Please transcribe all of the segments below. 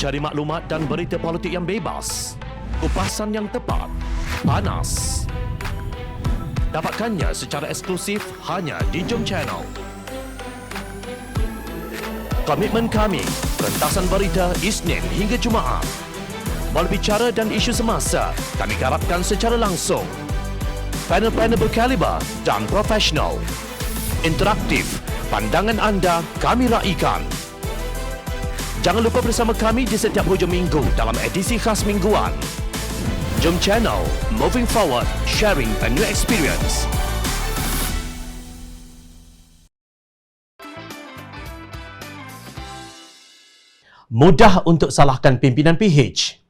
Cari maklumat dan berita politik yang bebas, kupasan yang tepat, panas. Dapatkannya secara eksklusif hanya di Jom Channel. Komitmen kami, pentasan berita Isnin hingga Jumaat. Berbicara dan isu semasa, kami garapkan secara langsung. Panel-panel berkaliber dan profesional. Interaktif, pandangan anda kami raikan. Jangan lupa bersama kami di setiap hujung minggu dalam edisi khas mingguan. Jom Channel, moving forward, sharing a new experience. Mudah untuk salahkan pimpinan PH.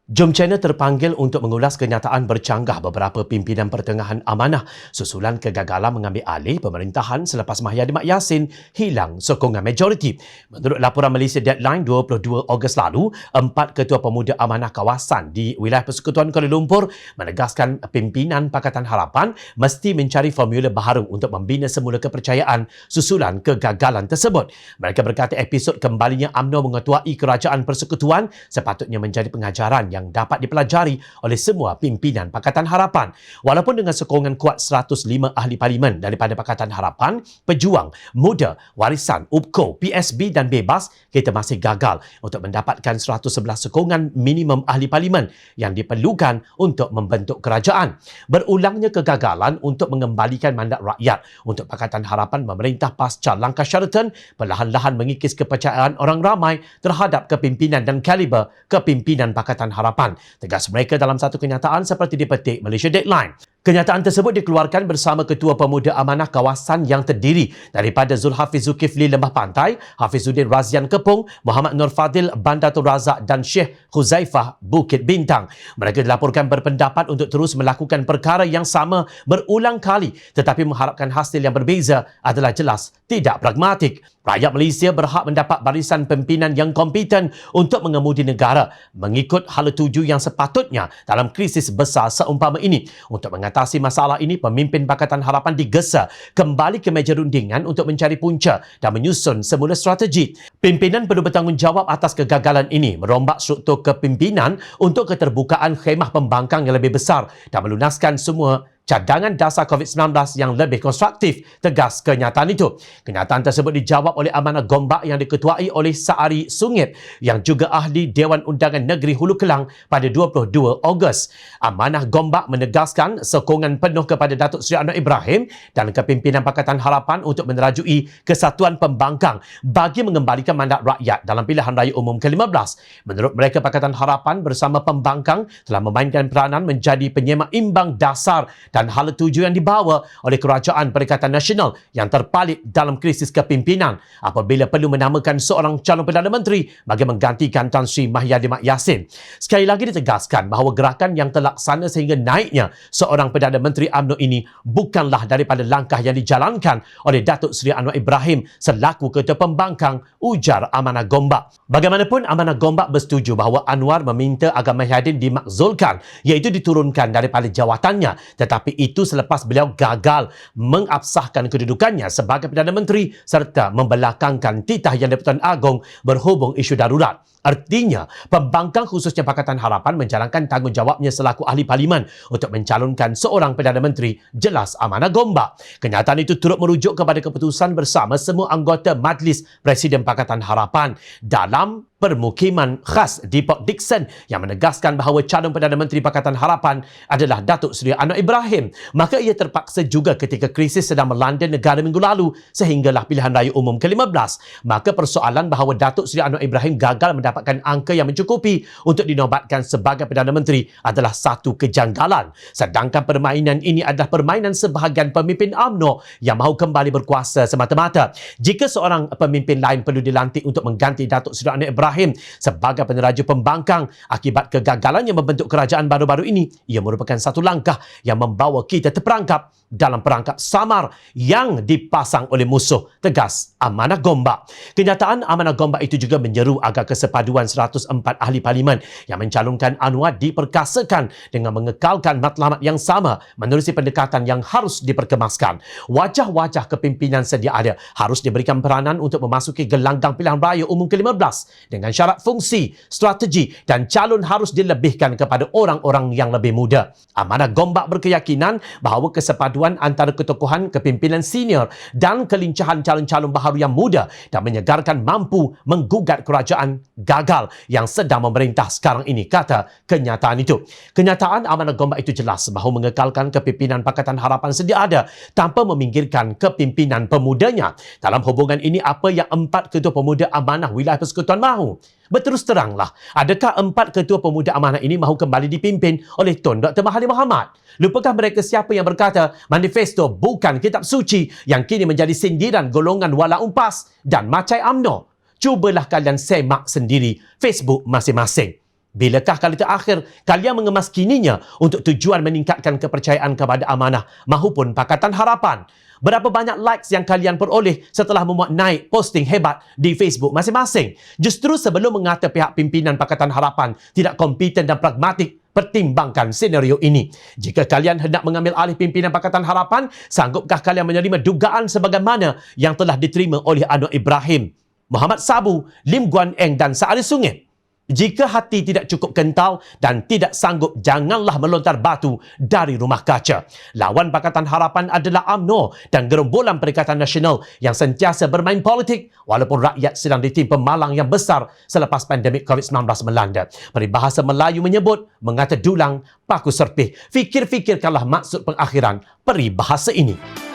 Jom Channel terpanggil untuk mengulas kenyataan bercanggah beberapa pimpinan pertengahan amanah susulan kegagalan mengambil alih pemerintahan selepas Mahyadi Mak Yassin hilang sokongan majoriti. Menurut laporan Malaysia Deadline 22 Ogos lalu, 4 ketua pemuda amanah kawasan di wilayah Persekutuan Kuala Lumpur menegaskan pimpinan Pakatan Harapan mesti mencari formula baharu untuk membina semula kepercayaan susulan kegagalan tersebut. Mereka berkata episod kembalinya UMNO mengetuai kerajaan persekutuan sepatutnya menjadi pengajaran yang dapat dipelajari oleh semua pimpinan Pakatan Harapan. Walaupun dengan sokongan kuat 105 ahli parlimen daripada Pakatan Harapan, pejuang, muda, warisan, UPKO, PSB dan bebas, kita masih gagal untuk mendapatkan 111 sokongan minimum ahli parlimen yang diperlukan untuk membentuk kerajaan. Berulangnya kegagalan untuk mengembalikan mandat rakyat untuk Pakatan Harapan memerintah pasca langkah Sheraton perlahan-lahan mengikis kepercayaan orang ramai terhadap kepimpinan dan kaliber kepimpinan Pakatan Harapan. Tegas mereka dalam satu kenyataan seperti dipetik Malaysia Deadline. Kenyataan tersebut dikeluarkan bersama Ketua Pemuda Amanah Kawasan yang terdiri daripada Zulhafiz Zulkifli Lembah Pantai, Hafizuddin Razian Kepung, Muhammad Nur Fadil Bandatul Razak dan Syekh Huzaifah Bukit Bintang. Mereka dilaporkan berpendapat untuk terus melakukan perkara yang sama berulang kali tetapi mengharapkan hasil yang berbeza adalah jelas tidak pragmatik. Rakyat Malaysia berhak mendapat barisan pimpinan yang kompeten untuk mengemudi negara mengikut hala tuju yang sepatutnya dalam krisis besar seumpama ini. Untuk mengatasi masalah ini, pemimpin Pakatan Harapan digesa kembali ke meja rundingan untuk mencari punca dan menyusun semula strategi. Pimpinan perlu bertanggungjawab atas kegagalan ini, merombak struktur kepimpinan untuk keterbukaan khemah pembangkang yang lebih besar dan melunaskan semua cadangan dasar COVID-19 yang lebih konstruktif, tegas kenyataan itu. Kenyataan tersebut dijawab oleh Amanah Gombak yang diketuai oleh Saari Sungit yang juga ahli Dewan Undangan Negeri Hulu Kelang pada 22 Ogos. Amanah Gombak menegaskan sokongan penuh kepada Datuk Seri Anwar Ibrahim dan kepimpinan Pakatan Harapan untuk menerajui kesatuan pembangkang bagi mengembalikan mandat rakyat dalam pilihan raya umum ke-15. Menurut mereka, Pakatan Harapan bersama pembangkang telah memainkan peranan menjadi penyemak imbang dasar dan hala tuju yang dibawa oleh Kerajaan Perikatan Nasional yang terpalit dalam krisis kepimpinan apabila perlu menamakan seorang calon Perdana Menteri bagi menggantikan Tan Sri Mahyadi Mak Yassin. Sekali lagi ditegaskan bahawa gerakan yang terlaksana sehingga naiknya seorang Perdana Menteri UMNO ini bukanlah daripada langkah yang dijalankan oleh Datuk Seri Anwar Ibrahim selaku Ketua Pembangkang, ujar Amanah Gombak. Bagaimanapun, Amanah Gombak bersetuju bahawa Anwar meminta agar Mahyadin dimakzulkan iaitu diturunkan daripada jawatannya, tetapi itu selepas beliau gagal mengabsahkan kedudukannya sebagai Perdana Menteri serta membelakangkan titah Yang di-Pertuan Agong berhubung isu darurat. Artinya, pembangkang khususnya Pakatan Harapan menjalankan tanggungjawabnya selaku ahli parlimen untuk mencalonkan seorang Perdana Menteri, jelas Amanah Gombak. Kenyataan itu turut merujuk kepada keputusan bersama semua anggota Majlis Presiden Pakatan Harapan dalam permukiman khas di Port Dickson yang menegaskan bahawa calon Perdana Menteri Pakatan Harapan adalah Datuk Seri Anwar Ibrahim. Maka ia terpaksa juga ketika krisis sedang melanda negara minggu lalu sehinggalah pilihan raya umum ke-15. Maka persoalan bahawa Datuk Seri Anwar Ibrahim gagal mendapatkan angka yang mencukupi untuk dinobatkan sebagai Perdana Menteri adalah satu kejanggalan. Sedangkan permainan ini adalah permainan sebahagian pemimpin UMNO yang mahu kembali berkuasa semata-mata. Jika seorang pemimpin lain perlu dilantik untuk mengganti Datuk Seri Anwar Ibrahim sebagai peneraju pembangkang akibat kegagalannya membentuk kerajaan baru-baru ini, ia merupakan satu langkah yang membawa kita terperangkap dalam perangkap samar yang dipasang oleh musuh, tegas Amanah Gombak. Kenyataan Amanah Gombak itu juga menyeru agar kesepaduan 104 ahli parlimen yang mencalonkan Anwar diperkasakan dengan mengekalkan matlamat yang sama menerusi pendekatan yang harus diperkemaskan. Wajah-wajah kepimpinan sedia ada harus diberikan peranan untuk memasuki gelanggang pilihan raya umum ke-15 dengan syarat fungsi, strategi dan calon harus dilebihkan kepada orang-orang yang lebih muda. Amanah Gombak berkeyakinan bahawa kesepaduan antara ketokohan kepimpinan senior dan kelincahan calon-calon baharu yang muda dan menyegarkan mampu menggugat kerajaan gagal yang sedang memerintah sekarang ini, kata kenyataan itu. Kenyataan Amanah Gombak itu jelas bahawa mengekalkan kepimpinan Pakatan Harapan sedia ada tanpa meminggirkan kepimpinan pemudanya. Dalam hubungan ini, apa yang 4 ketua pemuda amanah wilayah persekutuan mahu? Berterus teranglah, adakah 4 ketua pemuda amanah ini mahu kembali dipimpin oleh Tun Dr. Mahathir Mohamad? Lupakah mereka siapa yang berkata manifesto bukan kitab suci yang kini menjadi sindiran golongan wala umpas dan macai UMNO? Cubalah kalian semak sendiri Facebook masing-masing. Bilakah kali terakhir kalian mengemaskininya untuk tujuan meningkatkan kepercayaan kepada amanah mahupun Pakatan Harapan? Berapa banyak likes yang kalian peroleh setelah memuat naik posting hebat di Facebook masing-masing? Justru sebelum mengata pihak pimpinan Pakatan Harapan tidak kompeten dan pragmatik, pertimbangkan senario ini. Jika kalian hendak mengambil alih pimpinan Pakatan Harapan, sanggupkah kalian menerima dugaan sebagaimana yang telah diterima oleh Anwar Ibrahim, Muhammad Sabu, Lim Guan Eng dan Sa'ari Sungit? Jika hati tidak cukup kental dan tidak sanggup, janganlah melontar batu dari rumah kaca. Lawan Pakatan Harapan adalah UMNO dan gerombolan Perikatan Nasional yang sentiasa bermain politik walaupun rakyat sedang ditimpa malang yang besar selepas pandemik COVID-19 melanda. Peribahasa Melayu menyebut, mengata dulang, paku serpih. Fikir-fikirkanlah maksud pengakhiran peribahasa ini.